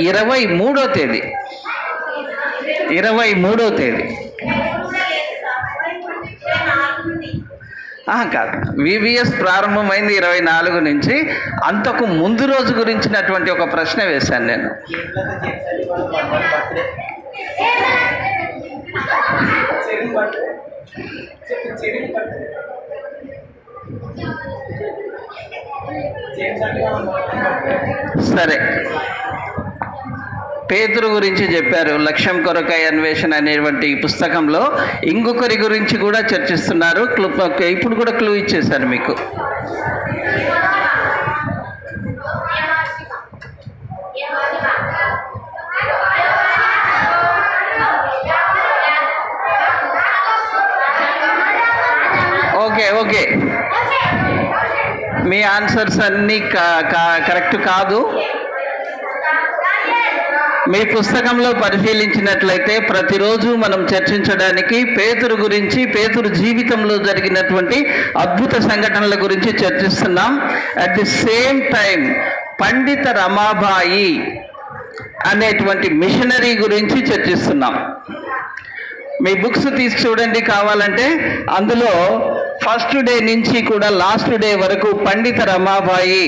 23వ తేదీ 23వ తేదీ కాదు, వివిఎస్ ప్రారంభమైంది 24 నుంచి. అంతకు ముందు రోజు గురించినటువంటి ఒక ప్రశ్న వేశాను నేను. సరే, పేతురు గురించి చెప్పారు. లక్ష్యం కొరకై అన్వేషణ అనేటువంటి ఈ పుస్తకంలో ఇంకొకరి గురించి కూడా చర్చిస్తున్నారు. ఇప్పుడు కూడా క్లూ ఇచ్చేశారు మీకు. ఓకే, మీ ఆన్సర్స్ అన్నీ కరెక్ట్ కాదు. మీ పుస్తకంలో పరిశీలించినట్లయితే ప్రతిరోజు మనం చర్చించడానికి పేతురు గురించి, పేతురు జీవితంలో జరిగినటువంటి అద్భుత సంఘటనల గురించి చర్చిస్తున్నాం. అట్ ది సేమ్ టైం పండిత రమాబాయి అనేటువంటి మిషనరీ గురించి చర్చిస్తున్నాం. మీ బుక్స్ తీసి చూడండి కావాలంటే. అందులో ఫస్ట్ డే నుంచి కూడా లాస్ట్ డే వరకు పండిత రమాబాయి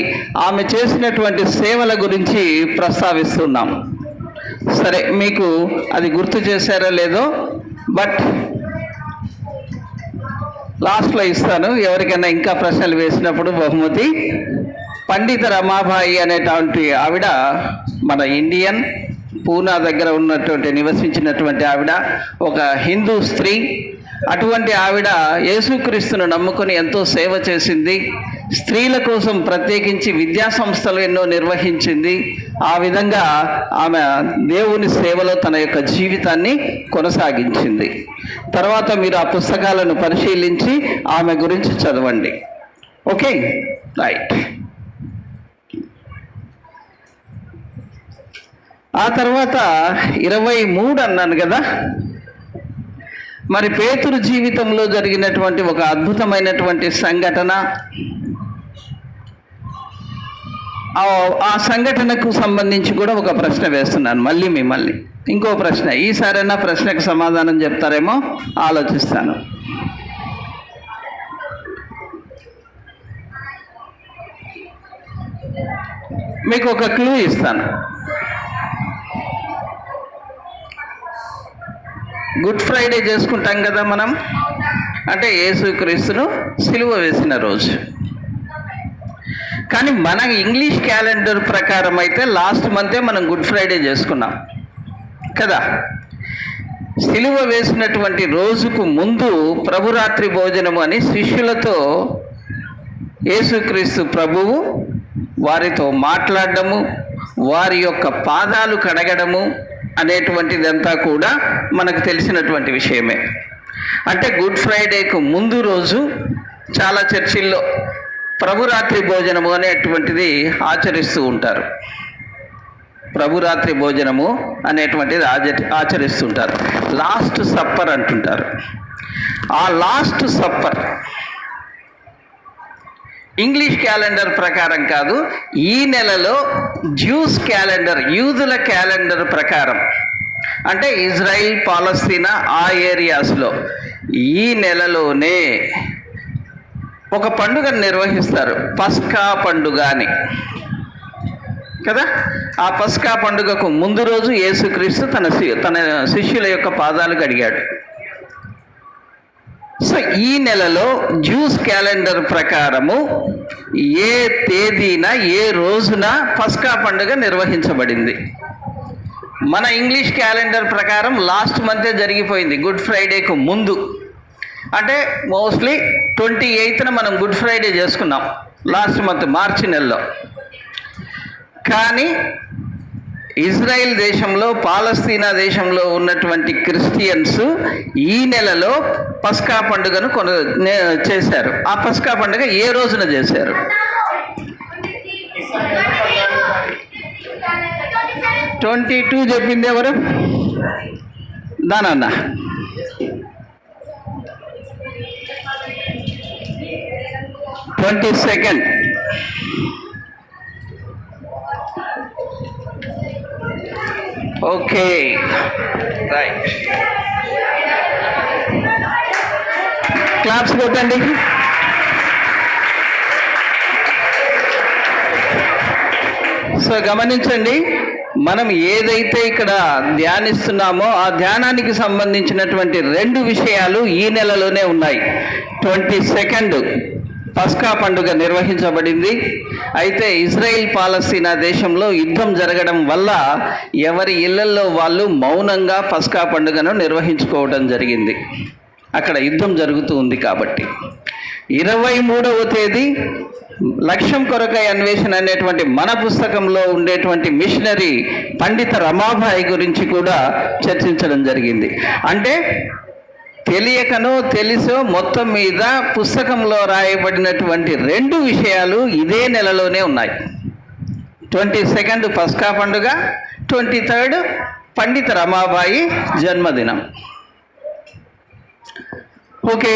ఆమె చేసినటువంటి సేవల గురించి ప్రస్తావిస్తున్నాం. సరే, మీకు అది గుర్తు చేశారో లేదో, బట్ లాస్ట్లో ఇస్తాను. ఎవరికైనా ఇంకా ప్రశ్నలు వేసినప్పుడు బహుమతి. పండిత రమాబాయి అనేటువంటి ఆవిడ మన ఇండియన్ పూనా దగ్గర ఉన్నటువంటి నివసించినటువంటి ఆవిడ, ఒక హిందూ స్త్రీ. అటువంటి ఆవిడ యేసుక్రీస్తును నమ్ముకొని ఎంతో సేవ చేసింది. స్త్రీల కోసం ప్రత్యేకించి విద్యా సంస్థలు ఎన్నో నిర్వహించింది. ఆ విధంగా ఆమె దేవుని సేవలో తన యొక్క జీవితాన్ని కొనసాగించింది. తర్వాత మీరు ఆ పుస్తకాలను పరిశీలించి ఆమె గురించి చదవండి. Okay, right. ఆ తర్వాత 23 అన్నాను కదా. మరి పేతురు జీవితంలో జరిగినటువంటి ఒక అద్భుతమైనటువంటి సంఘటన, ఆ సంఘటనకు సంబంధించి కూడా ఒక ప్రశ్న వేస్తున్నాను మళ్ళీ మిమ్మల్ని. ఇంకో ప్రశ్న, ఈసారైనా ప్రశ్నకు సమాధానం చెప్తారేమో ఆలోచిస్తాను. మీకు ఒక క్లూ ఇస్తాను. గుడ్ ఫ్రైడే చేసుకుంటాం కదా మనం, అంటే యేసుక్రీస్తును సిలువ వేసిన రోజు. కానీ మన ఇంగ్లీష్ క్యాలెండర్ ప్రకారం అయితే లాస్ట్ మంతే మనం గుడ్ ఫ్రైడే చేసుకున్నాం కదా. సిలువ వేసినటువంటి రోజుకు ముందు ప్రభురాత్రి భోజనము అని శిష్యులతో యేసుక్రీస్తు ప్రభువు వారితో మాట్లాడడము, వారి యొక్క పాదాలు కడగడము అనేటువంటిదంతా కూడా మనకు తెలిసినటువంటి విషయమే. అంటే గుడ్ ఫ్రైడేకు ముందు రోజు చాలా చర్చిల్లో ప్రభురాత్రి భోజనము అనేటువంటిది ఆచరిస్తూ ఉంటారు. ప్రభురాత్రి భోజనము అనేటువంటిది ఆచరిస్తుంటారు. లాస్ట్ సప్పర్ అంటుంటారు. ఆ లాస్ట్ సప్పర్ ఇంగ్లీష్ క్యాలెండర్ ప్రకారం కాదు, ఈ నెలలో జ్యూస్ క్యాలెండర్, యూదుల క్యాలెండర్ ప్రకారం, అంటే ఇజ్రాయిల్, పాలస్తీనా ఆ ఏరియాస్లో ఈ నెలలోనే ఒక పండుగను నిర్వహిస్తారు, పస్కా పండుగ అని కదా. ఆ పస్కా పండుగకు ముందు రోజు యేసుక్రీస్తు తన శిష్యుల యొక్క పాదాలు కడిగాడు. సో ఈ నెలలో జ్యూస్ క్యాలెండర్ ప్రకారము ఏ తేదీన, ఏ రోజున పస్కా పండుగ నిర్వహించబడింది. మన ఇంగ్లీష్ క్యాలెండర్ ప్రకారం లాస్ట్ మంతే జరిగిపోయింది, గుడ్ ఫ్రైడేకు ముందు. అంటే మోస్ట్లీ 28న మనం గుడ్ ఫ్రైడే చేసుకున్నాం లాస్ట్ మంత్, మార్చి నెలలో. కానీ ఇజ్రాయిల్ దేశంలో, పాలస్తీనా దేశంలో ఉన్నటువంటి క్రిస్టియన్స్ ఈ నెలలో పస్కా పండుగను చేశారు. ఆ పస్కా పండుగ ఏ రోజున చేశారు? 22 చెప్పింది ఎవరు? దానన్న 22nd. Okay, right. క్లాప్స్ కొట్టండి. సో గమనించండి, మనం ఏదైతే ఇక్కడ ధ్యానిస్తున్నామో ఆ ధ్యానానికి సంబంధించినటువంటి 2 విషయాలు ఈ నెలలోనే ఉన్నాయి. 22 పస్కా పండుగ నిర్వహించబడింది. అయితే ఇజ్రాయిల్ పాలస్తీనా దేశంలో యుద్ధం జరగడం వల్ల ఎవరి ఇళ్లల్లో వాళ్ళు మౌనంగా పస్కా పండుగను నిర్వహించుకోవడం జరిగింది. అక్కడ యుద్ధం జరుగుతూ ఉంది కాబట్టి. 23వ తేదీ లక్ష్యం కొరకై అన్వేషణ అనేటువంటి మన పుస్తకంలో ఉండేటువంటి మిషనరీ పండిత రమాబాయి గురించి కూడా చర్చించడం జరిగింది. అంటే తెలియకనో తెలుసో మొత్తం మీద పుస్తకంలో రాయబడినటువంటి 2 విషయాలు ఇదే నెలలోనే ఉన్నాయి. 22 పస్కా పండుగ, 23 పండిత రమాబాయి జన్మదినం. ఓకే,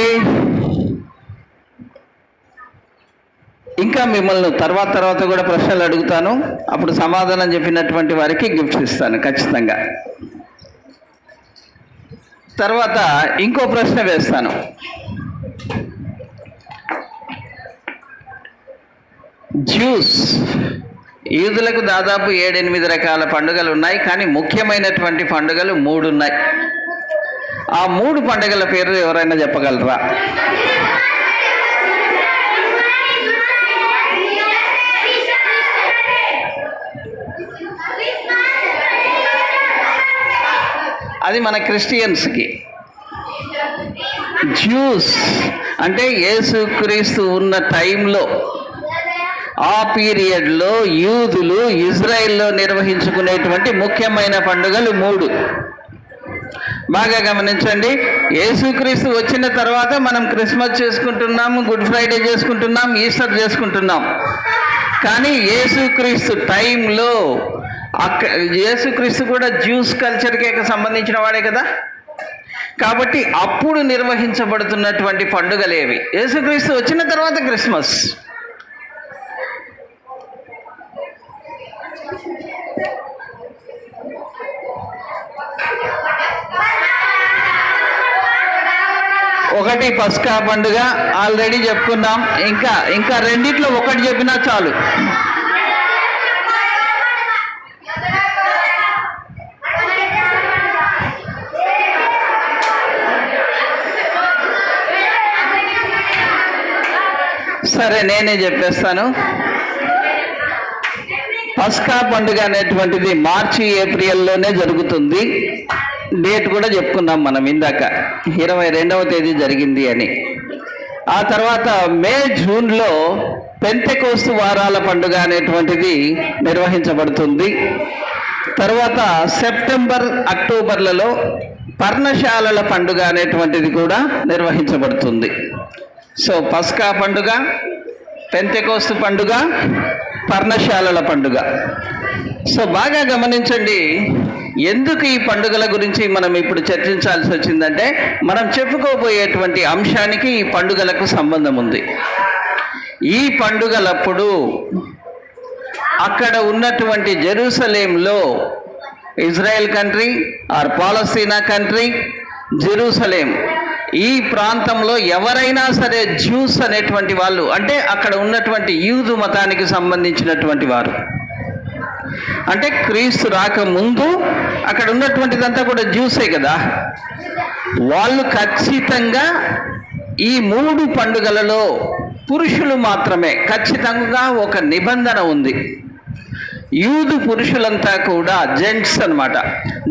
ఇంకా మిమ్మల్ని తర్వాత కూడా ప్రశ్నలు అడుగుతాను. అప్పుడు సమాధానం చెప్పినటువంటి వారికి గిఫ్ట్స్ ఇస్తాను ఖచ్చితంగా. తర్వాత ఇంకో ప్రశ్న వేస్తాను. జ్యూస్, యూదులకు దాదాపు 7-8 రకాల పండుగలు ఉన్నాయి, కానీ ముఖ్యమైనటువంటి పండుగలు 3 ఉన్నాయి. ఆ 3 పండుగల పేర్లు ఎవరైనా చెప్పగలరా? అది మన క్రిస్టియన్స్కి. జ్యూస్ అంటే యేసుక్రీస్తు ఉన్న టైంలో, ఆ పీరియడ్లో యూదులు ఇజ్రాయిల్లో నిర్వహించుకునేటువంటి ముఖ్యమైన పండుగలు 3. బాగా గమనించండి. యేసుక్రీస్తు వచ్చిన తర్వాత మనం క్రిస్మస్ చేసుకుంటున్నాము, గుడ్ ఫ్రైడే చేసుకుంటున్నాం, ఈస్టర్ చేసుకుంటున్నాం. కానీ యేసుక్రీస్తు టైంలో యేసుక్రీస్తు కూడా జ్యూస్ కల్చర్కి సంబంధించిన వాడే కదా. కాబట్టి అప్పుడు నిర్వహించబడుతున్నటువంటి పండుగలు ఏవి? యేసుక్రీస్తు వచ్చిన తర్వాత క్రిస్మస్. ఒకటి పస్కా పండుగ ఆల్రెడీ చెప్పుకున్నాం. ఇంకా రెండిట్లో ఒకటి చెప్పినా చాలు. సరే, నేనే చెప్పేస్తాను. పస్కా పండుగ అనేటువంటిది మార్చి ఏప్రిల్లోనే జరుగుతుంది. డేట్ కూడా చెప్పుకున్నాం మనం ఇందాక, 22వ తేదీ జరిగింది అని. ఆ తర్వాత మే జూన్లో పెంతెకోస్తు వారాల పండుగ అనేటువంటిది నిర్వహించబడుతుంది. తర్వాత సెప్టెంబర్ అక్టోబర్లలో పర్ణశాలల పండుగ అనేటువంటిది కూడా నిర్వహించబడుతుంది. సో పస్కా పండుగ, పెంతెకోస్తు పండుగ, పర్ణశాలల పండుగ. సో బాగా గమనించండి, ఎందుకు ఈ పండుగల గురించి మనం ఇప్పుడు చర్చించాల్సి వచ్చిందంటే, మనం చెప్పుకోబోయేటువంటి అంశానికి ఈ పండుగలకు సంబంధం ఉంది. ఈ పండుగలప్పుడు అక్కడ ఉన్నటువంటి జెరూసలేంలో, Israel country or Palestine country, Jerusalem, ఈ ప్రాంతంలో ఎవరైనా సరే జ్యూస్ అనేటువంటి వాళ్ళు, అంటే అక్కడ ఉన్నటువంటి యూదు మతానికి సంబంధించినటువంటి వారు, అంటే క్రీస్తు రాకముందు అక్కడ ఉన్నటువంటిదంతా కూడా జ్యూసే కదా, వాళ్ళు ఖచ్చితంగా ఈ 3 పండుగలలో పురుషులు మాత్రమే, ఖచ్చితంగా ఒక నిబంధన ఉంది. యూదు పురుషులంతా కూడా జెంట్స్ అన్నమాట.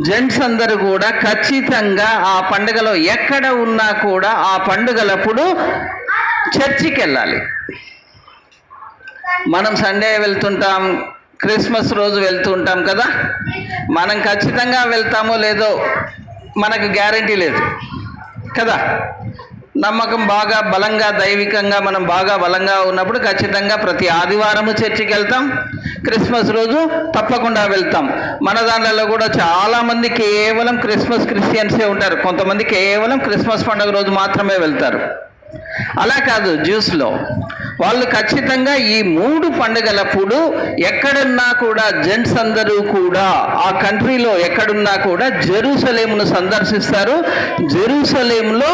జెంట్స్ అందరూ కూడా ఖచ్చితంగా ఆ పండుగలో ఎక్కడ ఉన్నా కూడా ఆ పండుగలప్పుడు చర్చికి వెళ్ళాలి. మనం సండే వెళ్తుంటాం, క్రిస్మస్ రోజు వెళ్తూ ఉంటాం కదా. మనం ఖచ్చితంగా వెళ్తామో లేదో మనకు గ్యారంటీ లేదు కదా. నమ్మకం బాగా బలంగా, దైవికంగా మనం బాగా బలంగా ఉన్నప్పుడు ఖచ్చితంగా ప్రతి ఆదివారము చర్చికి వెళ్తాం. క్రిస్మస్ రోజు తప్పకుండా వెళ్తాం. మన దాంట్లో కూడా చాలామంది కేవలం క్రిస్టియన్సే ఉంటారు. కొంతమంది కేవలం క్రిస్మస్ పండుగ రోజు మాత్రమే వెళ్తారు. అలా కాదు, జ్యూస్లో వాళ్ళు ఖచ్చితంగా ఈ 3 పండుగలప్పుడు ఎక్కడున్నా కూడా జెంట్స్ అందరూ కూడా ఆ కంట్రీలో ఎక్కడున్నా కూడా జెరూసలేమును సందర్శిస్తారు, జెరూసలేములో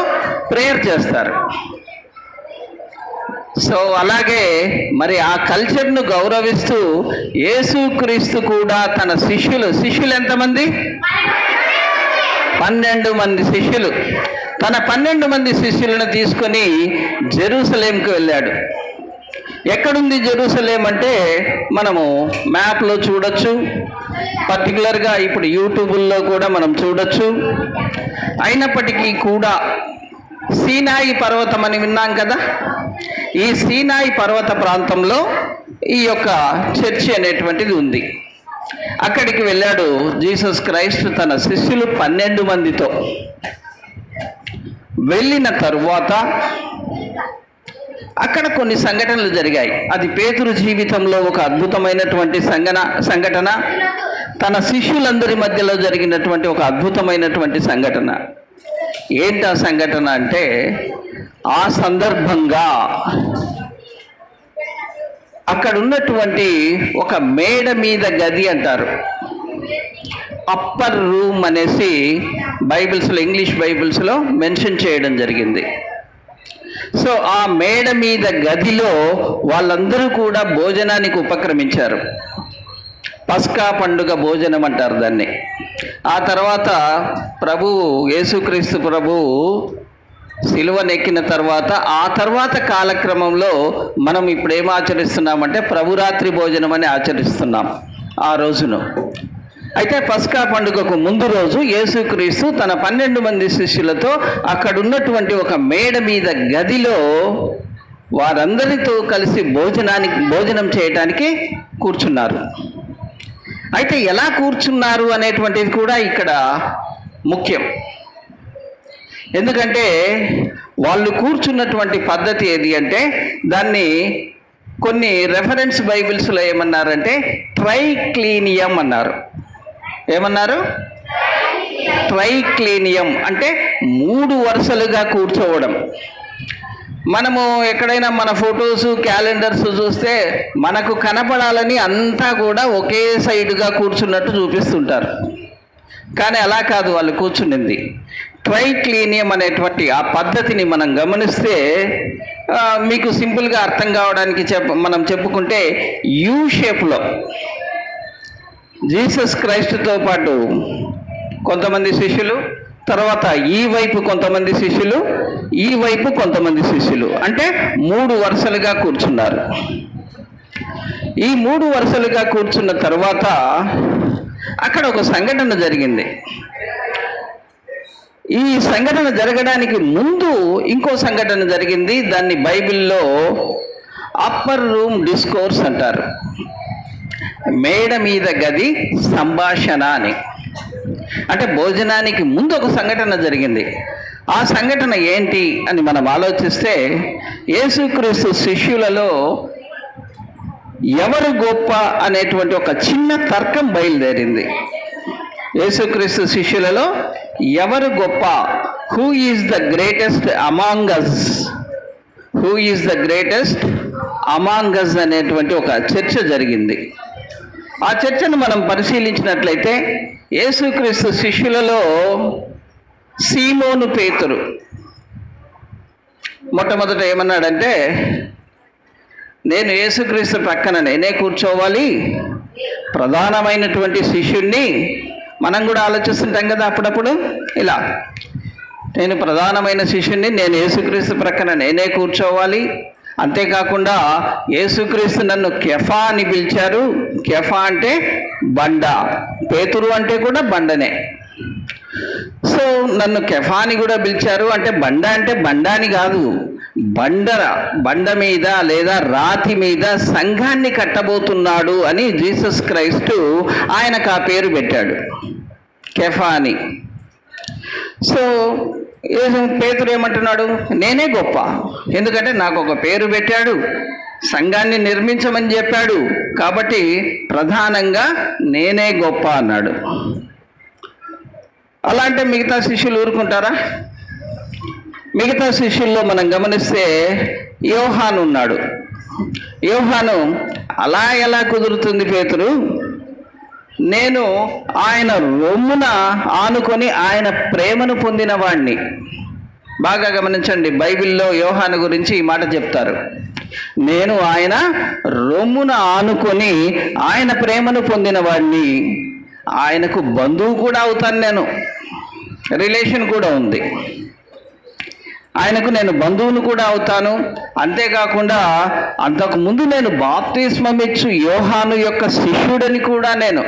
ప్రేయర్ చేస్తారు. సో అలాగే మరి ఆ కల్చర్ను గౌరవిస్తూ యేసుక్రీస్తు కూడా తన శిష్యులు ఎంతమంది? 12 మంది శిష్యులు. తన 12 మంది శిష్యులను తీసుకొని జెరూసలేంకి వెళ్ళాడు. ఎక్కడుంది జెరూసలేం అంటే మనము మ్యాప్లో చూడొచ్చు, పర్టికులర్గా ఇప్పుడు యూట్యూబ్లో కూడా మనం చూడొచ్చు. అయినప్పటికీ కూడా సీనాయి పర్వతం అని విన్నాం కదా, ఈ సీనాయి పర్వత ప్రాంతంలో ఈ యొక్క చర్చి అనేటువంటిది ఉంది. అక్కడికి వెళ్ళాడు జీసస్ క్రైస్ట్ తన శిష్యులు 12 మందితో. వెళ్ళిన తరువాత అక్కడ కొన్ని సంఘటనలు జరిగాయి. అది పేతురు జీవితంలో ఒక అద్భుతమైనటువంటి సంఘటన, తన శిష్యులందరి మధ్యలో జరిగినటువంటి ఒక అద్భుతమైనటువంటి సంఘటన. ఏంటి ఆ సంఘటన అంటే, ఆ సందర్భంగా అక్కడ ఉన్నటువంటి ఒక మేడ మీద గది అంటారు, అప్పర్ రూమ్ అనేసి బైబిల్స్లో, ఇంగ్లీష్ బైబిల్స్లో మెన్షన్ చేయడం జరిగింది. సో ఆ మేడ మీద గదిలో వాళ్ళందరూ కూడా భోజనానికి ఉపక్రమించారు. పస్కా పండుగ భోజనం అంటారు దాన్ని. ఆ తర్వాత యేసుక్రీస్తు ప్రభువు సిలువనెక్కిన తర్వాత ఆ తర్వాత కాలక్రమంలో మనం ఇప్పుడు ఏం ఆచరిస్తున్నామంటే ప్రభురాత్రి భోజనం అని ఆచరిస్తున్నాం ఆ రోజును. అయితే పస్కా పండుగకు ముందు రోజు యేసుక్రీస్తు తన 12 మంది శిష్యులతో అక్కడ ఉన్నటువంటి ఒక మేడ మీద గదిలో వారందరితో కలిసి భోజనం చేయడానికి కూర్చున్నారు. అయితే ఎలా కూర్చున్నారు అనేటువంటిది కూడా ఇక్కడ ముఖ్యం. ఎందుకంటే వాళ్ళు కూర్చున్నటువంటి పద్ధతి ఏది అంటే, దాన్ని కొన్ని రెఫరెన్స్ బైబిల్స్లో ఏమన్నారంటే ట్రైక్లీనియం అన్నారు. ఏమన్నారు? ట్రైక్లీనియం అంటే 3 వరుసలుగా కూర్చోవడం. మనము ఎక్కడైనా మన ఫొటోస్, క్యాలెండర్స్ చూస్తే మనకు కనపడాలని అంతా కూడా ఒకే సైడ్గా కూర్చున్నట్టు చూపిస్తుంటారు. కానీ అలా కాదు వాళ్ళు కూర్చునింది. ట్రైక్లీనియం అనేటువంటి ఆ పద్ధతిని మనం గమనిస్తే మీకు సింపుల్గా అర్థం కావడానికి మనం చెప్పుకుంటే యూ షేప్లో జీసస్ క్రైస్ట్తో పాటు కొంతమంది శిష్యులు, తర్వాత ఈ వైపు కొంతమంది శిష్యులు, ఈ వైపు కొంతమంది శిష్యులు, అంటే 3 వరుసలుగా కూర్చున్నారు. ఈ 3 వరుసలుగా కూర్చున్న తర్వాత అక్కడ ఒక సంఘటన జరిగింది. ఈ సంఘటన జరగడానికి ముందు ఇంకో సంఘటన జరిగింది. దాన్ని బైబిల్లో అప్పర్ రూమ్ డిస్కోర్స్ అంటారు, మేడ మీద గది సంభాషణ అని. అంటే భోజనానికి ముందు ఒక సంఘటన జరిగింది. ఆ సంఘటన ఏంటి అని మనం ఆలోచిస్తే, యేసుక్రీస్తు శిష్యులలో ఎవరు గొప్ప అనేటువంటి ఒక చిన్న తర్కం బయలుదేరింది. యేసుక్రీస్తు శిష్యులలో ఎవరు గొప్ప, who is the greatest among us, who is the greatest among us అనేటువంటి ఒక చర్చ జరిగింది. ఆ చర్చను మనం పరిశీలించినట్లయితే యేసుక్రీస్తు శిష్యులలో సీమోను పేతురు మొట్టమొదట ఏమన్నాడంటే, నేను యేసుక్రీస్తు పక్కన నేనే కూర్చోవాలి, ప్రధానమైనటువంటి శిష్యుణ్ణి. మనం కూడా ఆలోచిస్తుంటాం కదా అప్పుడప్పుడు ఇలా, నేను ప్రధానమైన శిష్యుణ్ణి, నేను యేసుక్రీస్తు ప్రక్కన నేనే కూర్చోవాలి. అంతేకాకుండా యేసుక్రీస్తు నన్ను కెఫా అని పిలిచారు. కెఫా అంటే బండ, పేతురు అంటే కూడా బండనే. సో నన్ను కెఫా అని కూడా పిలిచారు అంటే బండ అని కాదు, బండ మీద లేదా రాతి మీద సంఘాన్ని కట్టబోతున్నాడు అని జీసస్ క్రైస్టు ఆయనకు ఆ పేరు పెట్టాడు, కెఫా అని. సో పేతురు ఏమంటున్నాడు, నేనే గొప్ప, ఎందుకంటే నాకు ఒక పేరు పెట్టాడు, సంఘాన్ని నిర్మించమని చెప్పాడు, కాబట్టి ప్రధానంగా నేనే గొప్ప అన్నాడు. అలా అంటే మిగతా శిష్యులు ఊరుకుంటారా? మిగతా శిష్యుల్లో మనం గమనిస్తే యోహాను ఉన్నాడు. యోహాను అలా ఎలా కుదురుతుంది పేతురు, నేను ఆయన రొమ్మున ఆనుకొని ఆయన ప్రేమను పొందిన వాణ్ణి. బాగా గమనించండి, బైబిల్లో యోహాను గురించి ఈ మాట చెప్తారు, నేను ఆయన రొమ్మున ఆనుకొని ఆయన ప్రేమను పొందిన వాడిని, ఆయనకు బంధువు కూడా అవుతాను, నేను రిలేషన్ కూడా ఉంది, ఆయనకు నేను బంధువును కూడా అవుతాను. అంతేకాకుండా అంతకుముందు నేను బాప్తిస్మం ఇచ్చు యోహాను యొక్క శిష్యుడని కూడా నేను.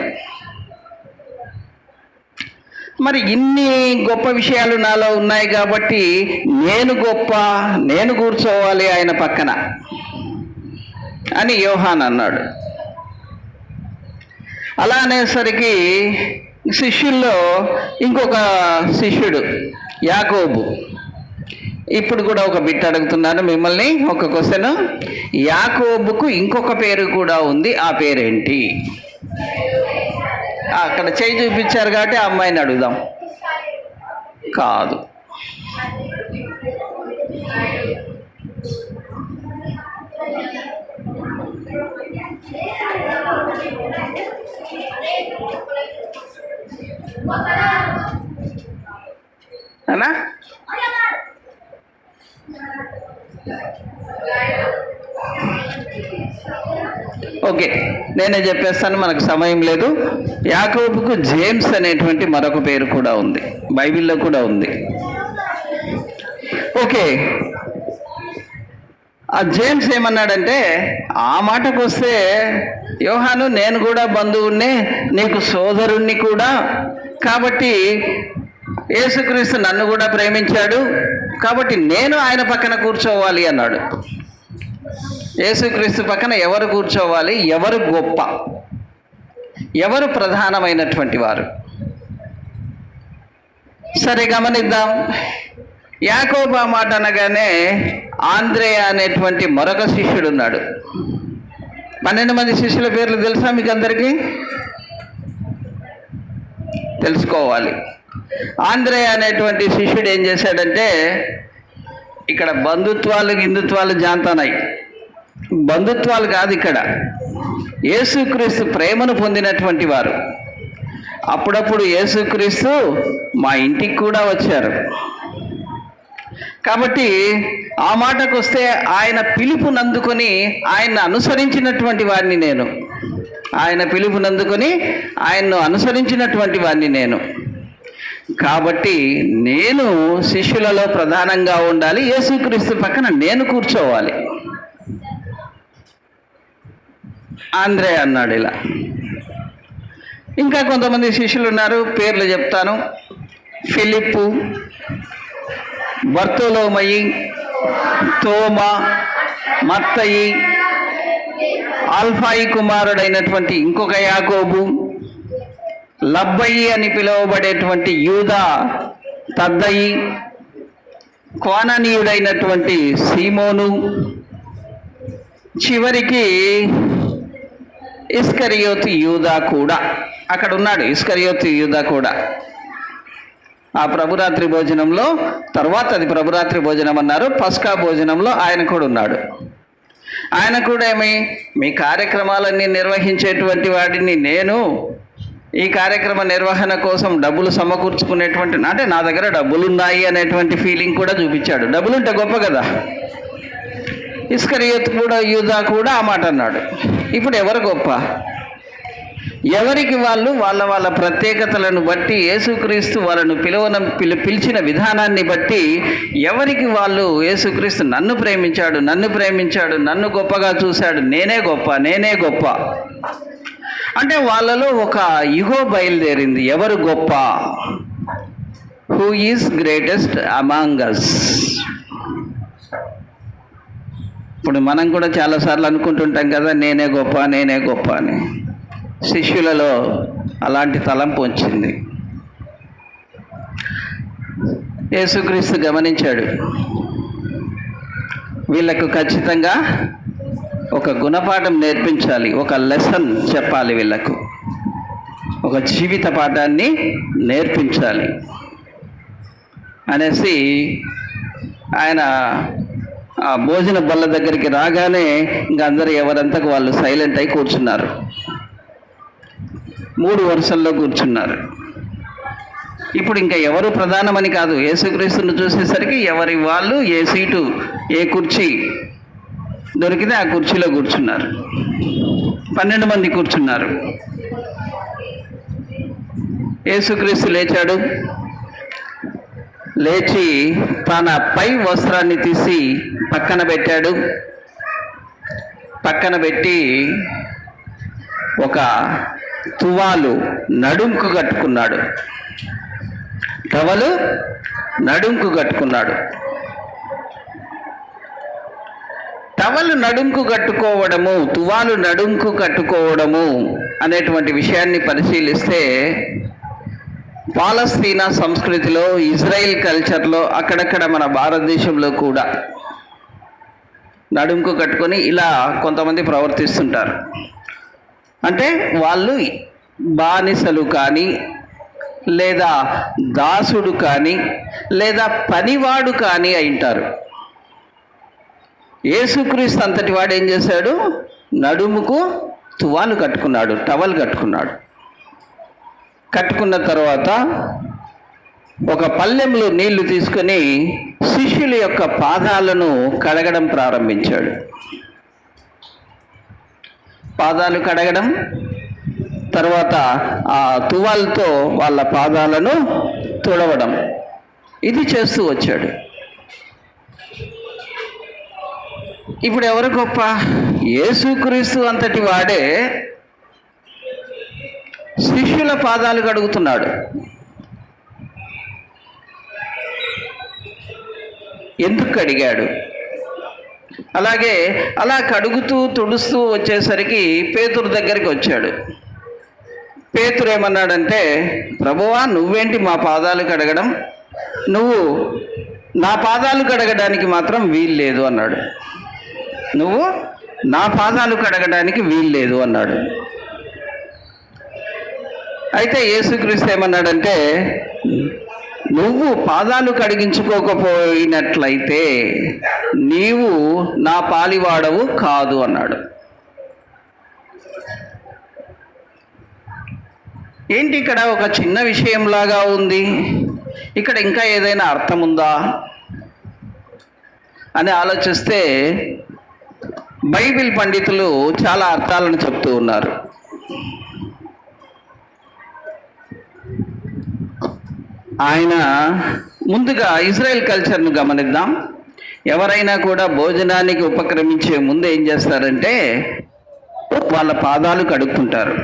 మరి ఇన్ని గొప్ప విషయాలు నాలో ఉన్నాయి కాబట్టి నేను గొప్ప, నేను కూర్చోవాలి ఆయన పక్కన అని యోహాన్ అన్నాడు. అలా అనేసరికి శిష్యుల్లో ఇంకొక శిష్యుడు యాకోబు. ఇప్పుడు కూడా ఒక బిట్ అడుగుతున్నాను మిమ్మల్ని, ఒక క్వశ్చన్. యాకోబుకు ఇంకొక పేరు కూడా ఉంది, ఆ పేరేంటి? అక్కడ చేయి చూపించారు కాబట్టి ఆ అమ్మాయిని అడుగుదాం. కాదు, అనా ఓకే, నేనే చెప్పేస్తాను, మనకు సమయం లేదు. యాకోబుకు జేమ్స్ అనేటువంటి మరొక పేరు కూడా ఉంది, బైబిల్లో కూడా ఉంది. ఓకే, ఆ జేమ్స్ ఏమన్నాడంటే, ఆ మాటకు వస్తే యోహాను నేను కూడా బంధువుణ్ణి, నీకు సోదరుణ్ణి కూడా, కాబట్టి యేసుక్రీస్తు నన్ను కూడా ప్రేమించాడు కాబట్టి నేను ఆయన పక్కన కూర్చోవాలి అన్నాడు. యేసుక్రీస్తు పక్కన ఎవరు కూర్చోవాలి, ఎవరు గొప్ప, ఎవరు ప్రధానమైనటువంటి వారు? సరే గమనిద్దాం. యాకోబు ఆ మాట అనగానే ఆంద్రేయ అనేటువంటి మరొక శిష్యుడు ఉన్నాడు. 12 మంది శిష్యుల పేర్లు తెలుసా మీకు అందరికీ? తెలుసుకోవాలి. ఆంద్రేయ అనేటువంటి శిష్యుడు ఏం చేశాడంటే, ఇక్కడ బంధుత్వాలు హిందుత్వాలు జాంతానాయి, బంధుత్వాలు కాదు, ఇక్కడ యేసుక్రీస్తు ప్రేమను పొందినటువంటి వారు. అప్పుడప్పుడు యేసుక్రీస్తు మా ఇంటికి కూడా వచ్చారు. కాబట్టి ఆ మాటకు వస్తే ఆయన పిలుపునందుకొని ఆయన్ను అనుసరించినటువంటి వాడిని నేను, ఆయన పిలుపునందుకొని ఆయన్ను అనుసరించినటువంటి వాడిని నేను. కాబట్టి నేను శిష్యులలో ప్రధానంగా ఉండాలి, యేసుక్రీస్తు పక్కన నేను కూర్చోవాలి. ఆంద్రే అన్నాడు ఇలా. ఇంకా కొంతమంది శిష్యులు ఉన్నారు, పేర్లు చెప్తాను. ఫిలిప్పు, బర్తోలోమయి, తోమా, మత్తయి, ఆల్ఫాయి కుమారుడైనటువంటి ఇంకొక యాకోబు, లబ్బయి అని పిలువబడేటువంటి యూదా, తద్దయి, కోననీయుడైనటువంటి సీమోను, చివరికి ఇస్కరియోతు యూదా కూడా అక్కడ ఉన్నాడు. ఇస్కరియోతు యూదా కూడా ఆ ప్రభురాత్రి భోజనంలో, తర్వాత అది ప్రభురాత్రి భోజనం అన్నారు, పస్కా భోజనంలో ఆయన కూడా ఉన్నాడు. ఆయన కూడా మీ కార్యక్రమాలన్నీ నిర్వహించేటువంటి వాడిని నేను, ఈ కార్యక్రమ నిర్వహణ కోసం డబ్బులు సమకూర్చుకునేటువంటి, అంటే నా దగ్గర డబ్బులు ఉన్నాయి అనేటువంటి ఫీలింగ్ కూడా చూపించాడు. డబ్బులు ఉంటే గొప్ప కదా. ఇస్కరియోతు కూడా యూదా కూడా ఆ మాట అన్నాడు. ఇప్పుడు ఎవరు గొప్ప? ఎవరికి వాళ్ళు వాళ్ళ వాళ్ళ ప్రత్యేకతలను బట్టి, యేసుక్రీస్తు వాళ్ళను పిలిచిన విధానాన్ని బట్టి ఎవరికి వాళ్ళు యేసుక్రీస్తు నన్ను ప్రేమించాడు, నన్ను గొప్పగా చూశాడు, నేనే గొప్ప అంటే వాళ్ళలో ఒక ఇగో బయలుదేరింది. ఎవరు గొప్ప? Who is greatest among us? ఇప్పుడు మనం కూడా చాలాసార్లు అనుకుంటుంటాం కదా, నేనే గొప్ప అని. శిష్యులలో అలాంటి తలంపు వచ్చింది. యేసుక్రీస్తు గమనించాడు, వీళ్ళకు ఖచ్చితంగా ఒక గుణపాఠం నేర్పించాలి, ఒక లెసన్ చెప్పాలి, వీళ్ళకు ఒక జీవిత పాఠాన్ని నేర్పించాలి అనేసి ఆయన ఆ భోజన బల్ల దగ్గరికి రాగానే ఇంకా అందరూ ఎవరంతకు వాళ్ళు సైలెంట్ అయి కూర్చున్నారు. 3 వరుసల్లో కూర్చున్నారు. ఇప్పుడు ఇంకా ఎవరు ప్రధానమని కాదు, యేసుక్రీస్తుని చూసేసరికి ఎవరి వాళ్ళు ఏ సీటు ఏ కుర్చీ దొరికితే ఆ కుర్చీలో కూర్చున్నారు. 12 మంది కూర్చున్నారు. యేసుక్రీస్తు లేచాడు. లేచి తన పై వస్త్రాన్ని తీసి పక్కన పెట్టాడు. పక్కన పెట్టి ఒక తువాలు నడుంకు కట్టుకున్నాడు. టవలు నడుంకు కట్టుకున్నాడు. టవలు నడుంకు కట్టుకోవడము, తువాలు నడుంకు కట్టుకోవడము అనేటువంటి విషయాన్ని పరిశీలిస్తే పాలస్తీనా సంస్కృతిలో, ఇజ్రాయిల్ కల్చర్లో, అక్కడక్కడ మన భారతదేశంలో కూడా నడుంకు కట్టుకొని ఇలా కొంతమంది ప్రవర్తిస్తుంటారు. అంటే వాళ్ళు బానిసలు కానీ, లేదా దాసుడు కానీ, లేదా పనివాడు కానీ అయింటారు. యేసుక్రీస్తు అంతటి వాడు ఏం చేశాడు? నడుముకు తువాలు కట్టుకున్నాడు, టవల్ కట్టుకున్నాడు. కట్టుకున్న తర్వాత ఒక పళ్ళెంలో నీళ్లు తీసుకొని శిష్యుల యొక్క పాదాలను కడగడం ప్రారంభించాడు. పాదాలు కడగడం, తర్వాత ఆ తువాల్తో వాళ్ళ పాదాలను తుడవడం, ఇది చేస్తూ వచ్చాడు. ఇప్పుడు ఎవరు గొప్ప? యేసుక్రీస్తు అంతటి వాడే శిష్యుల పాదాలు కడుగుతున్నాడు. ఎందుకు కడిగాడు? అలాగే అలా కడుగుతూ తుడుస్తూ వచ్చేసరికి పేతురు దగ్గరికి వచ్చాడు. పేతురు ఏమన్నాడంటే, ప్రభువా, నువ్వేంటి మా పాదాలు కడగడం? నువ్వు నా పాదాలు కడగడానికి మాత్రం వీల్లేదు అన్నాడు. నువ్వు నా పాదాలు కడగడానికి వీల్లేదు అన్నాడు. అయితే యేసుక్రీస్తు ఏమన్నాడంటే, నువ్వు పాదాలు కడిగించుకోకపోయినట్లయితే నీవు నా పాలివాడవు కాదు అన్నాడు. ఏంటి ఇక్కడ ఒక చిన్న విషయంలాగా ఉంది, ఇక్కడ ఇంకా ఏదైనా అర్థం ఉందా అని ఆలోచిస్తే బైబిల్ పండితులు చాలా అర్థాలను చెప్తూ ఉన్నారు. ఆయన ముందుగా ఇజ్రాయెల్ కల్చర్ను గమనిద్దాం. ఎవరైనా కూడా భోజనానికి ఉపక్రమించే ముందు ఏం చేస్తారంటే వాళ్ళ పాదాలు కడుక్కుంటారు.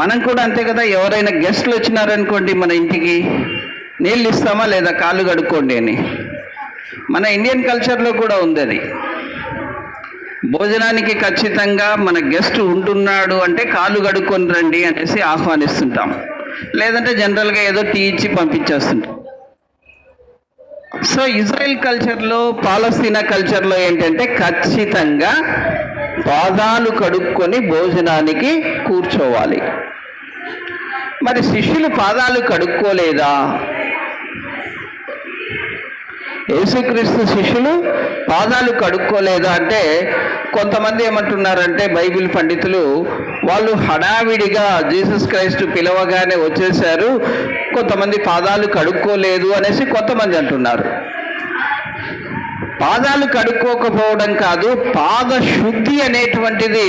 మనం కూడా అంతే కదా, ఎవరైనా గెస్ట్లు వచ్చినారనుకోండి మన ఇంటికి, నీళ్ళు ఇస్తామా లేదా కాళ్ళు కడుక్కోండి అని. మన ఇండియన్ కల్చర్లో కూడా ఉంది అది. భోజనానికి ఖచ్చితంగా మన గెస్ట్ ఉంటున్నాడు అంటే కాళ్ళు కడుక్కొని రండి అనేసి ఆహ్వానిస్తుంటాం, లేదంటే జనరల్గా ఏదో టీ ఇచ్చి పంపించేస్తుంటాం. సో ఇజ్రాయెల్ కల్చర్లో, పాలస్తీనా కల్చర్లో ఏంటంటే ఖచ్చితంగా పాదాలు కడుక్కొని భోజనానికి కూర్చోవాలి. మరి శిష్యులు పాదాలు కడుక్కోలేదా? యేసుక్రీస్తు శిష్యులు పాదాలు కడుక్కోలేదా అంటే కొంతమంది ఏమంటున్నారంటే బైబిల్ పండితులు, వాళ్ళు హడావిడిగా జీసస్ క్రైస్ట్ పిలవగానే వచ్చేసారు, కొంతమంది పాదాలు కడుక్కోలేదు అనేసి కొంతమంది అంటున్నారు. పాదాలు కడుక్కోకపోవడం కాదు, పాద శుద్ధి అనేటువంటిది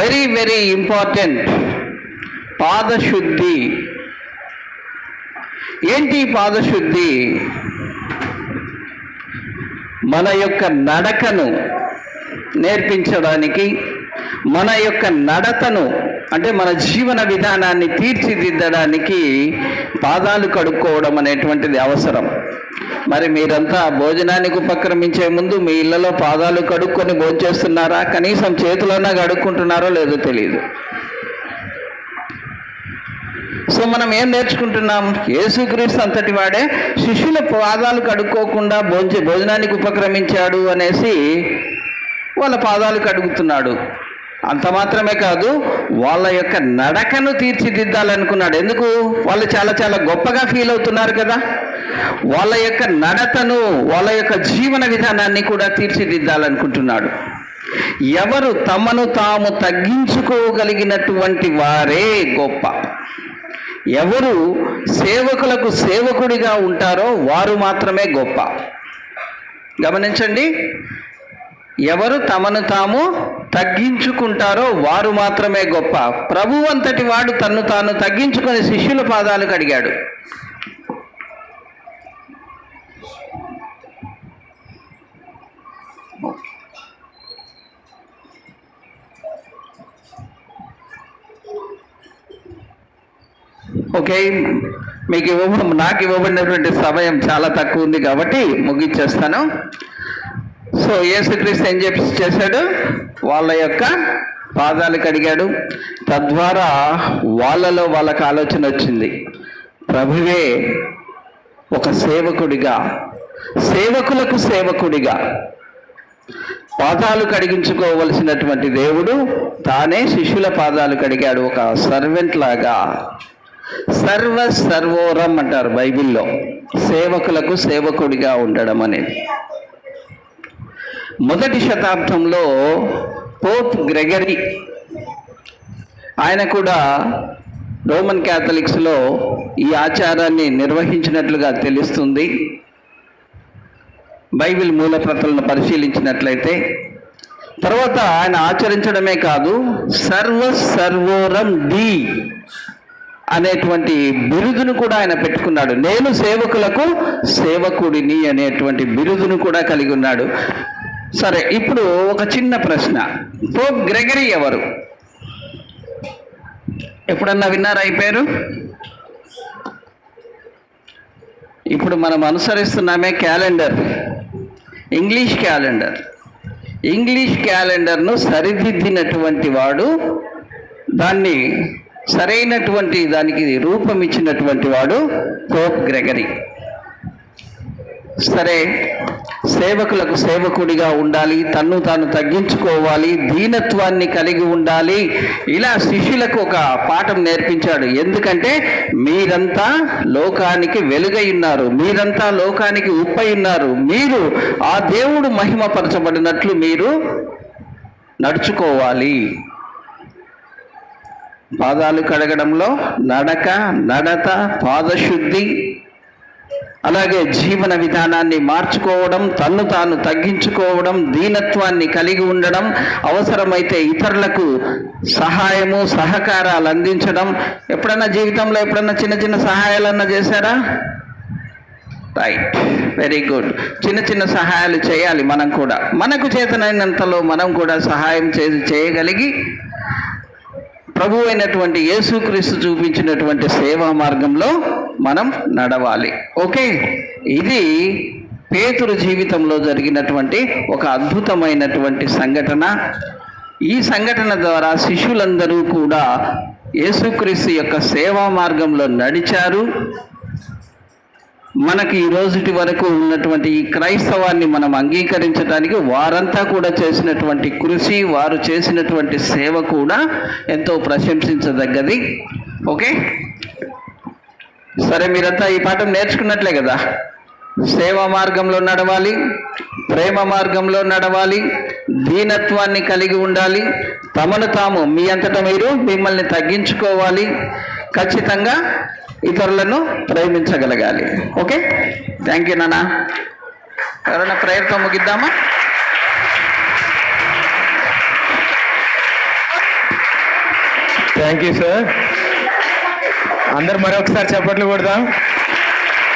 వెరీ వెరీ ఇంపార్టెంట్. పాదశుద్ధి ఏంటి? పాదశుద్ధి మన యొక్క నడకను నేర్పించడానికి, మన యొక్క నడతను అంటే మన జీవన విధానాన్ని తీర్చిదిద్దడానికి పాదాలు కడుక్కోవడం అనేటువంటిది అవసరం. మరి మీరంతా భోజనానికి ఉపక్రమించే ముందు మీ ఇళ్లలో పాదాలు కడుక్కొని భోంచేస్తున్నారా? కనీసం చేతులన్నా కడుక్కుంటున్నారో లేదో తెలియదు. సో మనం ఏం నేర్చుకుంటున్నాం? యేసుక్రీస్తు అంతటి వాడే శిష్యుల పాదాలు కడుక్కోకుండా భోజనానికి ఉపక్రమించాడు అనేసి వాళ్ళ పాదాలు కడుగుతున్నాడు. అంత మాత్రమే కాదు, వాళ్ళ యొక్క నడకను తీర్చిదిద్దాలనుకున్నాడు. ఎందుకు? వాళ్ళు చాలా చాలా గొప్పగా ఫీల్ అవుతున్నారు కదా. వాళ్ళ యొక్క నడతను, వాళ్ళ యొక్క జీవన విధానాన్ని కూడా తీర్చిదిద్దాలనుకుంటున్నాడు. ఎవరు తమను తాము తగ్గించుకోగలిగినటువంటి వారే గొప్ప. ఎవరు సేవకులకు సేవకుడిగా ఉంటారో వారు మాత్రమే గొప్ప. గమనించండి, ఎవరు తమను తాము తగ్గించుకుంటారో వారు మాత్రమే గొప్ప. ప్రభువు అంతటి వాడు తన్ను తాను తగ్గించుకొని శిష్యుల పాదాలు కడిగాడు. ఓకే, నాకు ఇవ్వబడినటువంటి సమయం చాలా తక్కువ ఉంది కాబట్టి ముగించేస్తాను. సో యేసుక్రీస్తు ఏం చేశాడు? వాళ్ళ యొక్క పాదాలు కడిగాడు. తద్వారా వాళ్ళలో వాళ్ళకు ఆలోచన వచ్చింది, ప్రభువే ఒక సేవకుడిగా, సేవకులకు సేవకుడిగా పాదాలు కడిగించుకోవలసినటువంటి దేవుడు తానే శిష్యుల పాదాలు కడిగాడు. ఒక సర్వెంట్ లాగా. సర్వోరం అంటారు బైబిల్లో, సేవకులకు సేవకుడిగా ఉండడం అనేది. మొదటి శతాబ్దంలో పోప్ గ్రెగరీ, ఆయన కూడా రోమన్ క్యాథలిక్స్లో ఈ ఆచారాన్ని నిర్వహించినట్లుగా తెలుస్తుంది. బైబిల్ మూలప్రతులను పరిశీలించినట్లయితే తర్వాత ఆయన ఆచరించడమే కాదు, సర్వోరం డి అనేటువంటి బిరుదును కూడా ఆయన పెట్టుకున్నాడు. నేను సేవకులకు సేవకుడిని అనేటువంటి బిరుదును కూడా కలిగి ఉన్నాడు. సరే, ఇప్పుడు ఒక చిన్న ప్రశ్న. పోప్ గ్రెగరీ ఎవరు? ఎప్పుడన్నా విన్నారా ఈ పేరు? ఇప్పుడు మనం అనుసరిస్తున్నామే క్యాలెండర్, ఇంగ్లీష్ క్యాలెండర్ను సరిదిద్దినటువంటి వాడు, దాన్ని సరైనటువంటి దానికి రూపం ఇచ్చినటువంటి వాడు పోప్ గ్రెగరీ. సరే, సేవకులకు సేవకుడిగా ఉండాలి, తన్ను తాను తగ్గించుకోవాలి, దీనత్వాన్ని కలిగి ఉండాలి. ఇలా శిష్యులకు ఒక పాఠం నేర్పించాడు. ఎందుకంటే మీరంతా లోకానికి వెలుగై ఉన్నారు, మీరంతా లోకానికి ఉప్పై ఉన్నారు. మీరు ఆ దేవుడు మహిమపరచబడినట్లు మీరు నడుచుకోవాలి. పాదాలు కడగడంలో నడత, పాదశుద్ధి, అలాగే జీవన విధానాన్ని మార్చుకోవడం, తన్ను తాను తగ్గించుకోవడం, దీనత్వాన్ని కలిగి ఉండడం, అవసరమైతే ఇతరులకు సహాయము సహకారాలు అందించడం. ఎప్పుడన్నా జీవితంలో చిన్న చిన్న సహాయాలన్నా చేశారా? Right, very good. చిన్న సహాయాలు చేయాలి. మనం కూడా మనకు చేతనైనంతలో మనం కూడా సహాయం చేయగలిగి ప్రభు అయినటువంటి యేసుక్రీస్తు చూపించినటువంటి సేవా మార్గంలో మనం నడవాలి. ఓకే, ఇది పేతురు జీవితంలో జరిగినటువంటి ఒక అద్భుతమైనటువంటి సంఘటన. ఈ సంఘటన ద్వారా శిష్యులందరూ కూడా యేసుక్రీస్తు యొక్క సేవా మార్గంలో నడిచారు. మనకి ఈ రోజుటి వరకు ఉన్నటువంటి ఈ క్రైస్తవాన్ని మనం అంగీకరించడానికి వారంతా కూడా చేసినటువంటి కృషి, వారు చేసినటువంటి సేవ కూడా ఎంతో ప్రశంసించదగ్గది. ఓకే, సరే, మీరంతా ఈ పాఠం నేర్చుకున్నట్లే కదా. సేవా మార్గంలో నడవాలి, ప్రేమ మార్గంలో నడవాలి, దీనత్వాన్ని కలిగి ఉండాలి, తమను తాము మీ అంతటా మీరు మిమ్మల్ని తగ్గించుకోవాలి, ఖచ్చితంగా ఇతరులను ప్రేమించగలగాలి. ఓకే, థ్యాంక్ యూ నాన్న. ఎవరైనా ప్రేయర్తో ముగిద్దామా? Thank you sir. అందరు మరొకసారి చప్పట్లు కొడదాం.